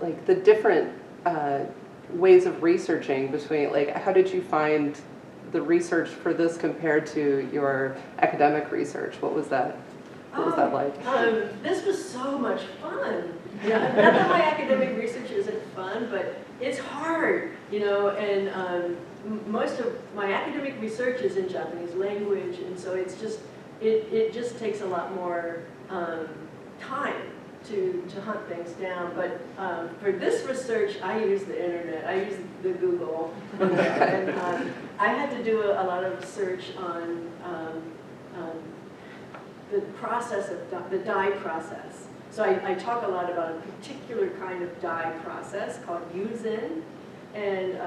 like the different ways of researching between, like, how did you find the research for this compared to your academic research? What was that? What was that like? This was so much fun. You know, not that my academic research isn't fun, but it's hard, you know, and most of my academic research is in Japanese language, and so it's just, it just takes a lot more time to hunt things down. But for this research, I use the internet, I use the Google, and I had to do a lot of search on the process of the dye process. So I talk a lot about a particular kind of dye process called Yuzen, and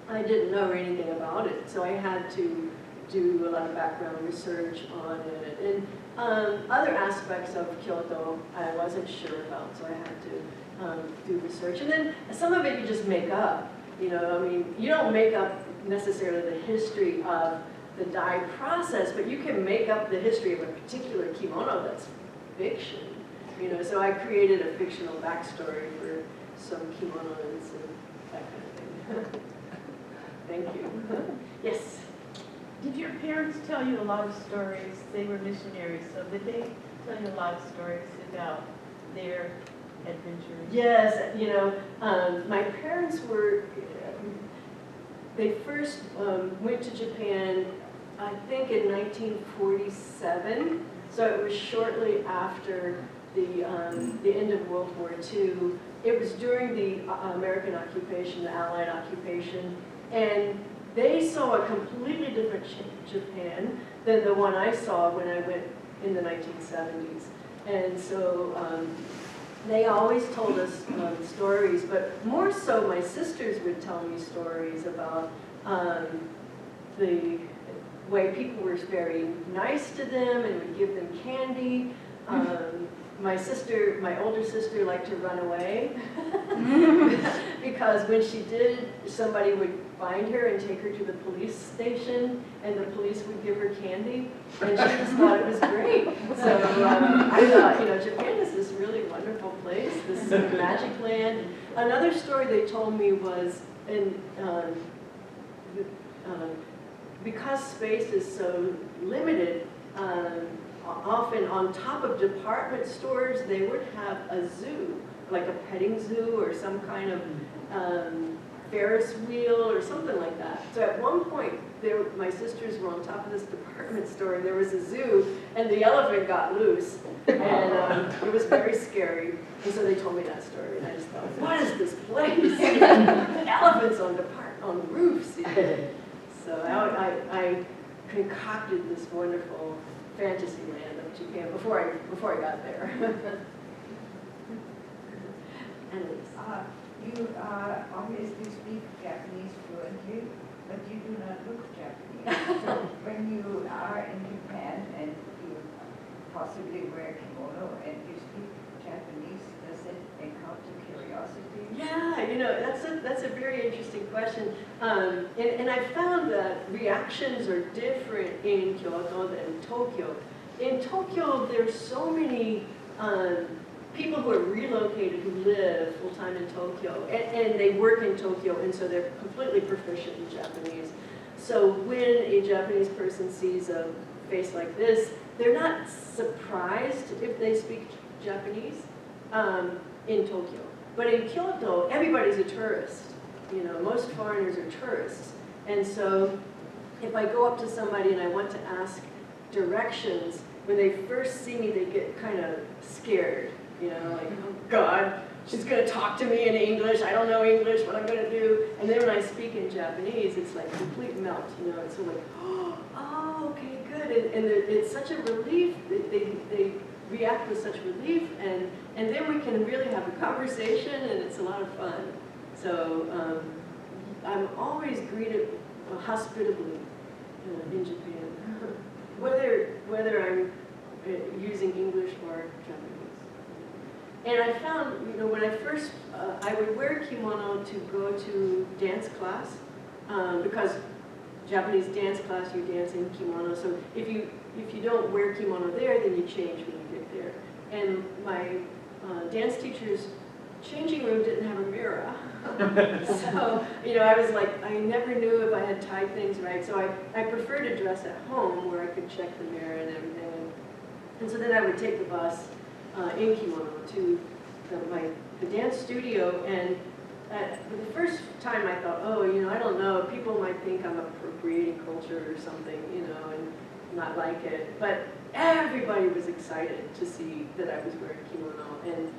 I didn't know anything about it, so I had to do a lot of background research on it. And other aspects of Kyoto I wasn't sure about, so I had to do research. And then some of it you just make up, you know, I mean, you don't make up necessarily the history of the dye process, but you can make up the history of a particular kimono that's fiction. You know, so I created a fictional backstory for some kimonos and that kind of thing. Thank you. Yes? Did your parents tell you a lot of stories? They were missionaries, so did they tell you a lot of stories about their adventures? Yes, you know, my parents were, they first went to Japan, I think in 1947, so it was shortly after the end of World War II. It was during the American occupation, the Allied occupation, and they saw a completely different Japan than the one I saw when I went in the 1970s. And so they always told us stories, but more so my sisters would tell me stories about the way people were very nice to them and would give them candy. My older sister liked to run away because when she did, somebody would find her and take her to the police station, and the police would give her candy, and she just thought it was great. So I thought, you know, Japan is this really wonderful place, this magic land. Another story they told me was, because space is so limited, often on top of department stores, they would have a zoo, like a petting zoo or some kind of Ferris wheel or something like that. So at one point, my sisters were on top of this department store, and there was a zoo, and the elephant got loose, and it was very scary. And so they told me that story, and I just thought, what is this place? Elephants on roofs. So I concocted this wonderful fantasy land of Japan before I got there. You obviously speak Japanese fluently, but you do not look Japanese. So when you are in Japan and you possibly wear kimono and you speak Japanese, does it encounter curiosity? Yeah, you know, that's a very interesting question. And I found that reactions are different in Kyoto than Tokyo. In Tokyo, there's so many people who are relocated who live full-time in Tokyo, and they work in Tokyo, and so they're completely proficient in Japanese. So when a Japanese person sees a face like this, they're not surprised if they speak Japanese in Tokyo. But in Kyoto, everybody's a tourist. You know, most foreigners are tourists. And so if I go up to somebody and I want to ask directions, when they first see me, they get kind of scared. You know, like, oh God, she's going to talk to me in English. I don't know English, what I'm going to do. And then when I speak in Japanese, it's like complete melt. You know, it's sort of like, oh, okay, good. And it's such a relief. They react with such relief, and then we can really have a conversation, and it's a lot of fun. So I'm always greeted hospitably in Japan, whether I'm using English or Japanese. And I found, you know, when I first, I would wear kimono to go to dance class, because Japanese dance class, you dance in kimono. So if you don't wear kimono there, then you change when you get there. And my dance teachers changing room didn't have a mirror. So, you know, I was like, I never knew if I had tied things right. So I prefer to dress at home where I could check the mirror and everything. And so then I would take the bus in kimono to the dance studio. And for the first time I thought, oh, you know, I don't know, people might think I'm appropriating culture or something, you know, and not like it. But everybody was excited to see that I was wearing kimono and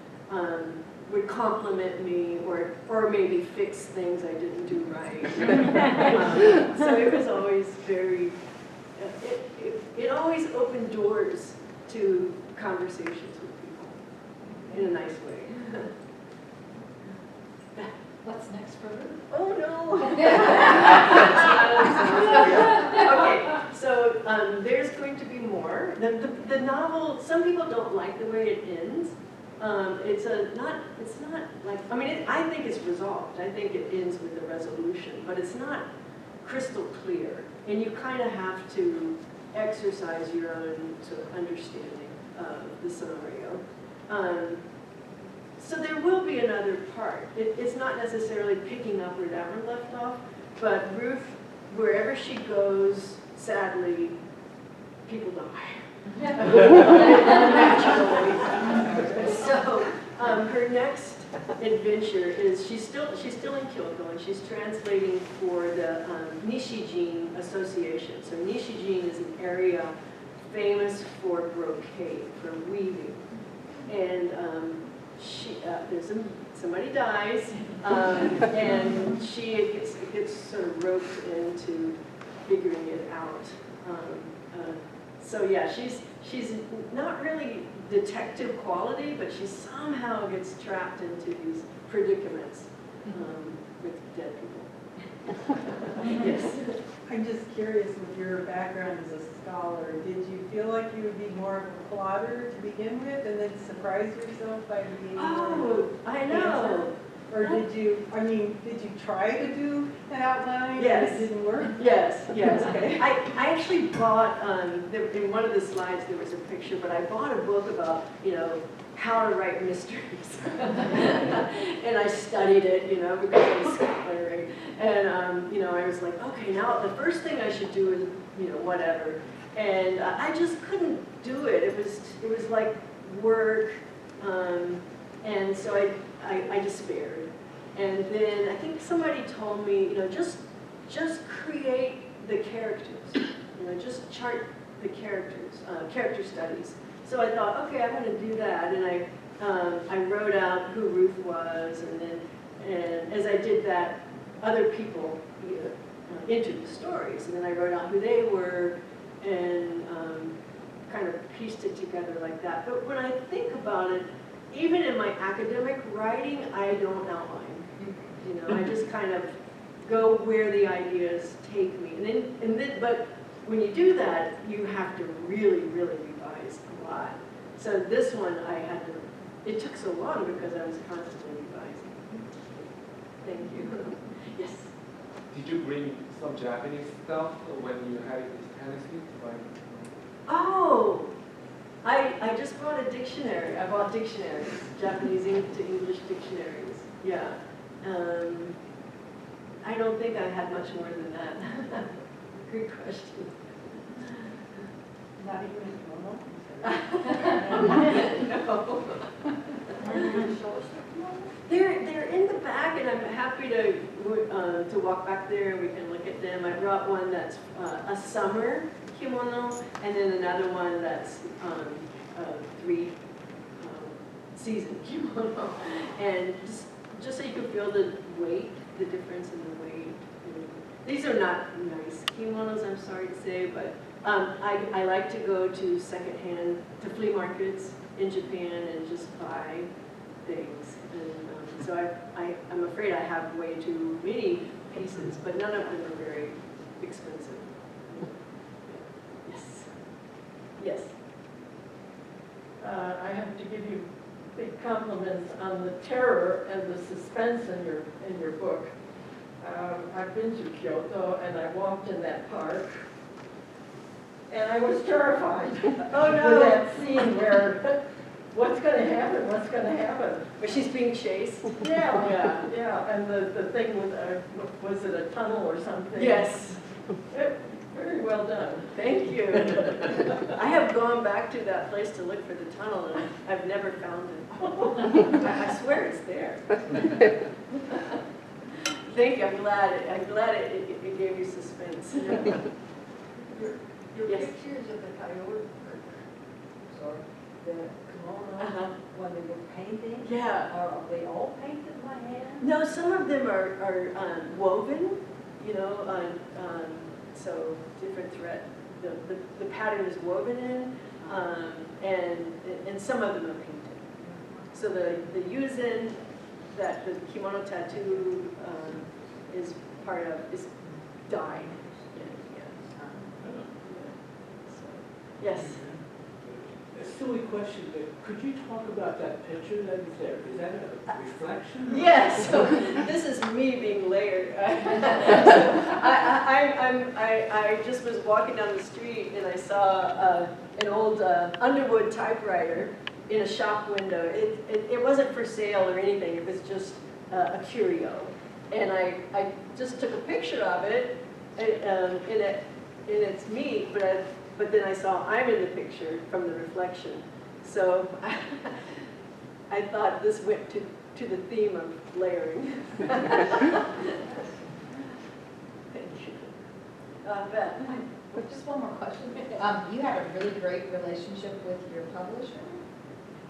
would compliment me or maybe fix things I didn't do right. So it was always very, it always opened doors to conversations with people in a nice way. What's next for Ruth? Oh no! Okay, so there's going to be more. The novel, some people don't like the way it ends. It's not like, I mean, I think it's resolved. I think it ends with a resolution, but it's not crystal clear. And you kind of have to exercise your own sort of understanding of the scenario. So there will be another part. It's not necessarily picking up where that one left off, but Ruth, wherever she goes, sadly, people die. Naturally. So her next adventure is she's still in Kyoto and she's translating for the Nishijin Association. So Nishijin is an area famous for brocade, for weaving, and somebody dies, and she gets sort of roped into figuring it out. So yeah, she's not really detective quality, but she somehow gets trapped into these predicaments with dead people. Yes. I'm just curious, with your background as a scholar, did you feel like you would be more of a plotter to begin with and then surprise yourself by being Oh, I know. Or did you try to do an outline Yes. and it didn't work? Yes, yes. Okay. I actually bought, in one of the slides there was a picture, but I bought a book about, you know, how to write mysteries. And I studied it, you know, because I was a scholar, right? And, you know, I was like, okay, now the first thing I should do is, you know, whatever. And I just couldn't do it. It was like work. And so I despaired. And then I think somebody told me, you know, just create the characters. You know, just chart the characters, character studies. So I thought, okay, I'm going to do that. And I wrote out who Ruth was, and as I did that, other people entered the stories, and then I wrote out who they were, and kind of pieced it together like that. But when I think about it, even in my academic writing, I don't outline. You know, I just kind of go where the ideas take me, and then, but when you do that, you have to really, really revise a lot. So this one, it took so long because I was constantly revising. Thank you. Yes. Did you bring some Japanese stuff when you had this Tennessee? Oh, I just bought a dictionary. I bought dictionaries, Japanese to English dictionaries. Yeah. I don't think I had much more than that. Good question. Not even normal? No. They're in the back, and I'm happy to walk back there and we can look at them. I brought one that's a summer kimono, and then another one that's a 3-season kimono, and just so you can feel the weight, the difference in the weight. These are not nice kimonos, I'm sorry to say, but I like to go to secondhand, to flea markets in Japan and just buy things. And so I'm afraid I have way too many pieces, but none of them are very expensive. Yes. Yes. I have to give you big compliments on the terror and the suspense in your book. I've been to Kyoto and I walked in that park, and I was terrified. Oh no! With that scene where what's gonna happen, what's gonna happen? But she's being chased. Yeah, and the thing with, was it a tunnel or something? Yes, Very well done. thank you. I have gone back to that place to look for the tunnel and I've never found it. I swear it's there. Thank you, I'm glad it gave you suspense. Your Yes. pictures of the coyote, sorry, the kimono, Uh-huh. when they were painting, Yeah. are they all painted by hand? No, some of them are woven, so different thread. The pattern is woven in, and some of them are painted. So the yuzen that the kimono tattoo is part of is dyed. Yes. A silly question, but could you talk about that picture that is there? Is that a reflection? Yes, so this is me being layered. I just was walking down the street and I saw an old Underwood typewriter in a shop window. It wasn't for sale or anything, it was just a curio. And I just took a picture of it, and it's me, but then I saw I'm in the picture from the reflection. So I thought this went to the theme of layering. Thank you. Beth? Just one more question. You have a really great relationship with your publisher,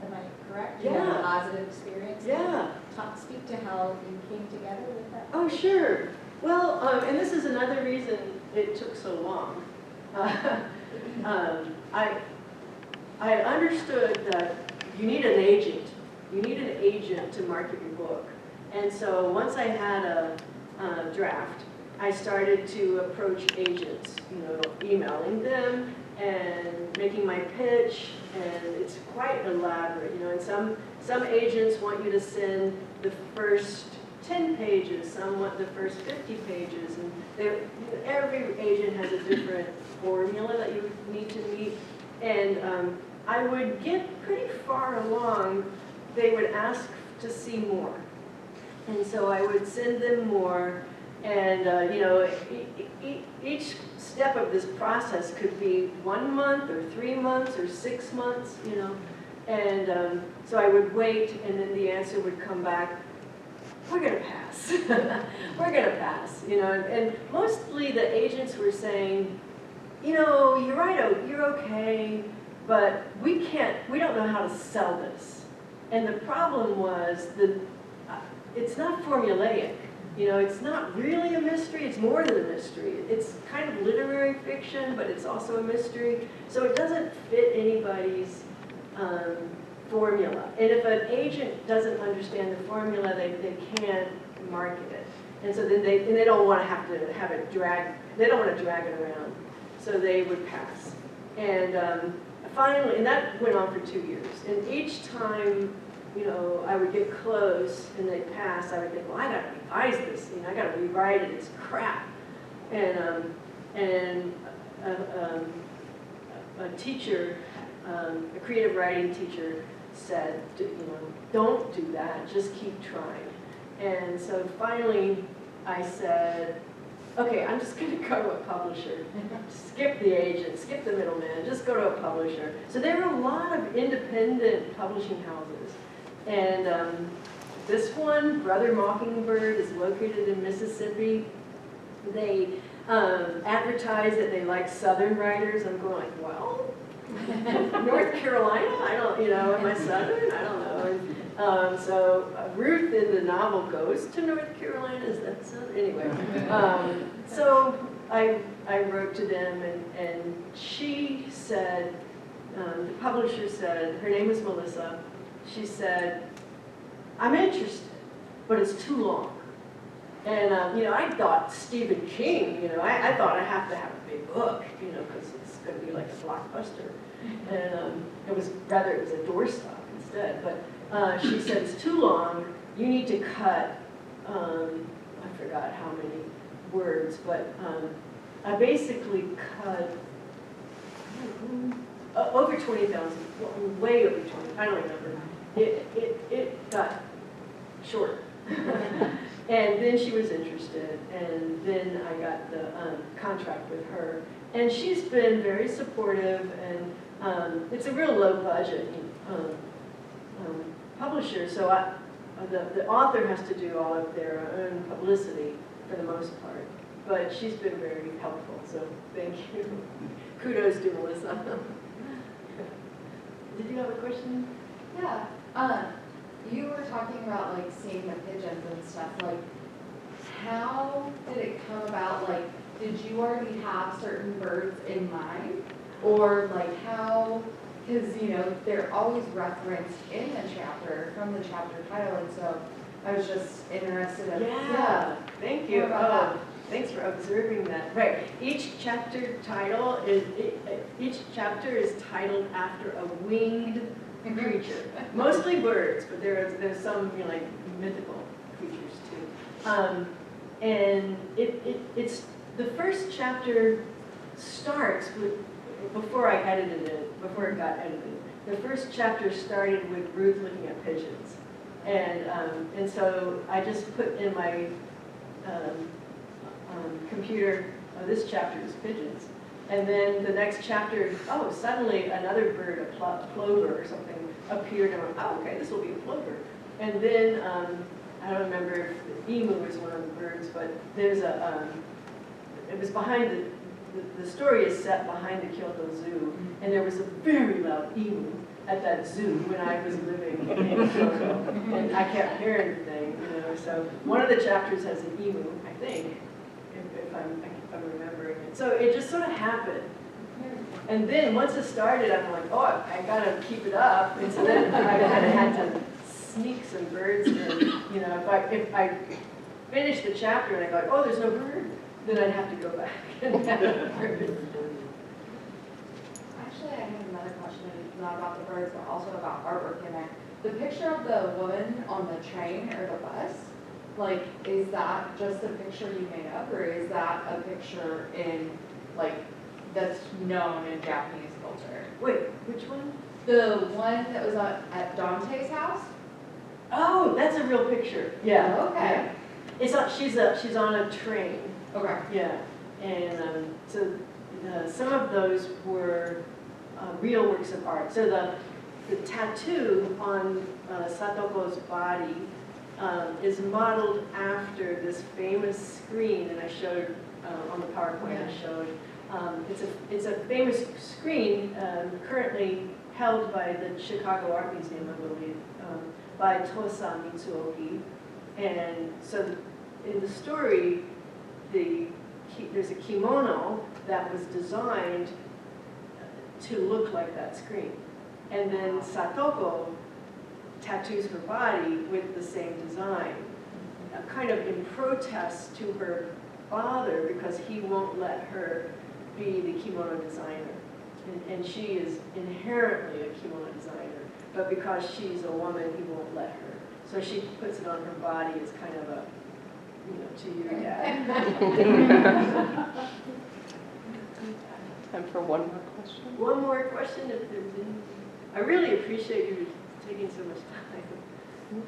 am I correct? You have Yeah. a positive experience? Yeah. Speak to how you came together with that. Oh, sure. Well, and this is another reason it took so long. I had understood that you need an agent. You need an agent to market your book. And so once I had a draft, I started to approach agents, emailing them and making my pitch, and it's quite elaborate, and some agents want you to send the first 10 pages, some want the first 50 pages, and every agent has a different formula that you need to meet, and I would get pretty far along, they would ask to see more, and so I would send them more, and each step of this process could be 1 month or 3 months or 6 months, and so I would wait, and then the answer would come back, we're gonna pass. We're gonna pass, and mostly the agents were saying, you're right, you're okay, but we don't know how to sell this. And the problem was it's not formulaic, it's not really a mystery, it's more than a mystery. It's kind of literary fiction, but it's also a mystery. So it doesn't fit anybody's formula. And if an agent doesn't understand the formula, they can't market it. And so then they don't want to have it they don't want to drag it around. So they would pass. And finally, and that went on for 2 years. And each time, I would get close and they'd pass, I would think, well, I gotta revise this, I gotta rewrite it, it's crap. And a teacher, a creative writing teacher said, don't do that, just keep trying. And so finally I said, okay, I'm just gonna go to a publisher. Skip the agent, skip the middleman, just go to a publisher. So there were a lot of independent publishing houses. And this one, Brother Mockingbird, is located in Mississippi. They advertise that they like Southern writers. I'm going like, well, North Carolina? I don't, am I Southern? I don't know. And, so Ruth in the novel goes to North Carolina. Is that Southern? Anyway, so I wrote to them, and she said, the publisher said, her name was Melissa. She said, I'm interested, but it's too long. And, I thought Stephen King, I thought I have to have a big book, because it's going to be like a blockbuster. And it was a doorstop instead. But she said, it's too long, you need to cut, I forgot how many words, but I basically cut over 20,000, way over 20, I don't remember. It got short. And then she was interested, and then I got the contract with her. And she's been very supportive, and it's a real low budget publisher, so the author has to do all of their own publicity for the most part. But she's been very helpful, so thank you. Kudos to Melissa. Did you have a question? Yeah, you were talking about like seeing the pigeons and stuff, like how did it come about? Like, did you already have certain birds in mind? Or like how, because you know, they're always referenced in the chapter, from the chapter title, and so I was just interested in. Yeah, thank you. More about that. Thanks for observing that. Right, each chapter title is, each chapter is titled after a winged creature. Mostly birds, but there's some, you know, like mythical creatures too. And it's, the first chapter starts with, before I edited it, before it got edited, the first chapter started with Ruth looking at pigeons. And so I just put in my computer, this chapter is pigeons. And then the next chapter, oh, suddenly another bird, a plover or something, appeared, and I went, oh, okay, this will be a plover. And then, I don't remember if the emu was one of the birds, but there's a, it was behind the story is set behind the Kyoto Zoo, and there was a very loud emu at that zoo when I was living in Kyoto, and I kept hearing the thing, you know, so one of the chapters has an emu, I think, if I'm remembering it. So it just sort of happened. And then once it started, I'm like, oh, I gotta keep it up. And so then I kind of had to sneak some birds in. You know, if I finish the chapter and I go, oh, there's no bird, then I'd have to go back and have a bird. Actually, I have another question, not about the birds, but also about artwork in there. The picture of the woman on the train or the bus, like, is that just a picture you made up, or is that a picture in, like, that's known in Japanese culture? Wait, which one? The one that was at Dante's house? Oh, that's a real picture. Yeah. Oh, okay. Yeah. It's on, she's on a train. Okay. Yeah. And so some of those were real works of art. So the tattoo on Satoko's body is modeled after this famous screen, and I showed on the PowerPoint. I showed. It's a famous screen currently held by the Chicago Art Museum, I believe, by Tosa Mitsuoki. And so in the story, there's a kimono that was designed to look like that screen. And then Satoko tattoos her body with the same design, kind of in protest to her father because he won't let her be the kimono designer. And she is inherently a kimono designer, but because she's a woman, he won't let her. So she puts it on her body as kind of a, you know, to your dad. Time for one more question. One more question if there's any. I really appreciate you taking so much time.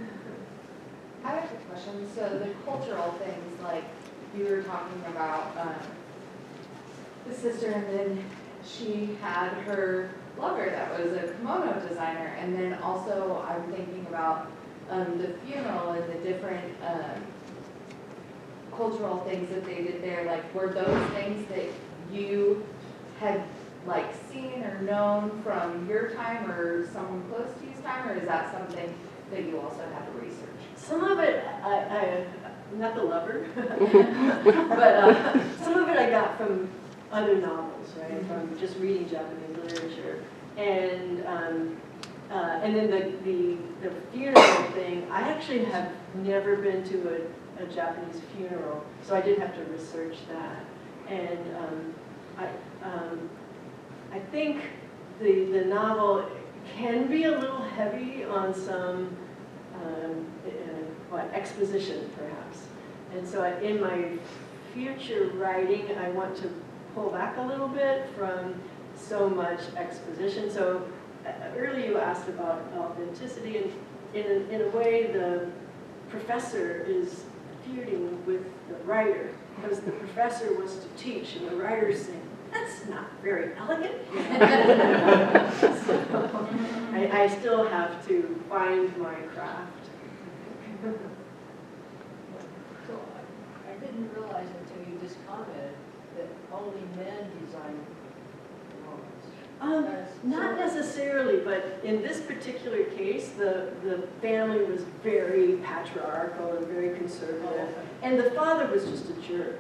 I have a question. So the cultural things, like you were talking about the sister, and then she had her lover that was a kimono designer, and then also I'm thinking about the funeral and the different cultural things that they did there. Like, were those things that you had like seen or known from your time or someone close to you's time, or is that something that you also had to research? Some of it, I not the lover, but some of it I got from other novels, right? From just reading Japanese literature, and then the funeral thing. I actually have never been to a Japanese funeral, so I did have to research that, and I think the novel can be a little heavy on some exposition, perhaps. And so in my future writing, I want to pull back a little bit from so much exposition. So earlier you asked about authenticity, and in a way the professor is feuding with the writer, because the professor wants to teach and the writer's saying, that's not very elegant. So, I still have to find my craft. So I didn't realize until you just commented that only men design kimonos. Not necessarily, but in this particular case, the family was very patriarchal and very conservative, and the father was just a jerk.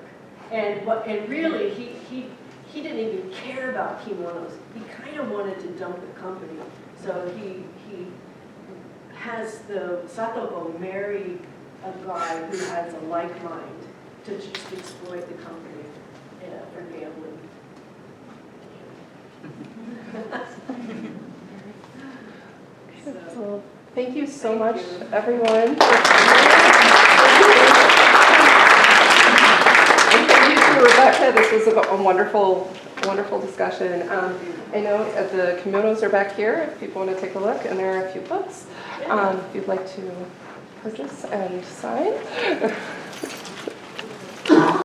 And really, he didn't even care about kimonos. He kind of wanted to dump the company, so he has the Satobo marry a guy who has a like mind to just exploit the company for gambling. Well, thank you so Thank much, you. everyone. And thank you to Rebecca. This was a wonderful, wonderful discussion. I know the kimonos are back here if people want to take a look, and there are a few books if you'd like to purchase and sign.